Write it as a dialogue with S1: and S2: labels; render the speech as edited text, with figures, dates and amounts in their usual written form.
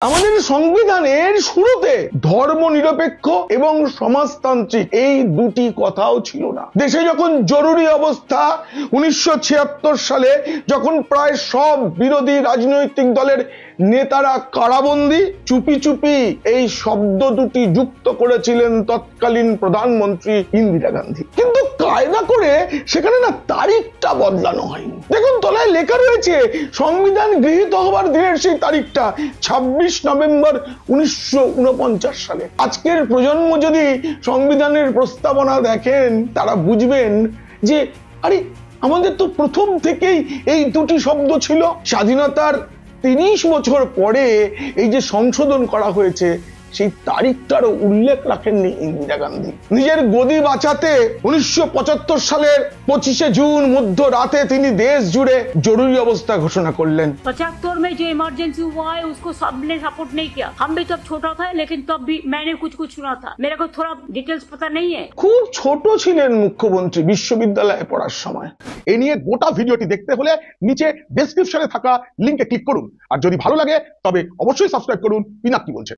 S1: আমাদের সংবিধানের শুরুতে ধর্মনিরপেক্ষ এবং সমাজতান্ত্রিক এই দুটি কথাও ছিল না। দেশে যখন জরুরি অবস্থা 1976 সালে যখন প্রায় সব বিরোধী রাজনৈতিক দলের নেতারা কারাবন্দী, চুপি চুপি এই শব্দ দুটি যুক্ত করেছিলেন তৎকালীন প্রধানমন্ত্রী ইন্দিরা গান্ধী। কিন্তু কায়দা করে সেখানে না তারিখটা বদলানো হয়নি। দেখুন তলায় লেখা রয়েছে সংবিধান গৃহীত হবার দিনের সেই তারিখটা 26 নভেম্বর 1949 সালে। আজকের প্রজন্ম যদি সংবিধানের প্রস্তাবনা দেখেন তারা বুঝবেন যে আরে আমাদের তো প্রথম থেকেই এই দুটি শব্দ ছিল। স্বাধীনতার 30 বছর পরে এই যে সংশোধন করা হয়েছে সেই তারিখটারও উল্লেখ রাখেননি ইন্দিরা গান্ধী। নিজের গদি বাঁচাতে 1975 সালের 25 জুন মধ্যরাতে তিনি দেশ জুড়ে জরুরি অবস্থা ঘোষণা করলেন।
S2: 75 में जो इमरजेंसी हुआ है उसको सबने सपोर्ट नहीं किया। हम भी तब छोटा था लेकिन तब भी मैंने कुछ सुना था। मेरे को थोड़ा डिटेल्स पता नहीं है।
S1: খুব ছোট ছিলেন মুখ্যমন্ত্রী বিশ্ববিদ্যালয়ে পড়ার সময়। এ নিয়ে গোটা ভিডিওটি দেখতে হলে নিচে ডেসক্রিপশনে থাকা লিংকে ক্লিক করুন। আর যদি ভালো লাগে তবে অবশ্যই সাবস্ক্রাইব করুন। পিনাক কি বলছে।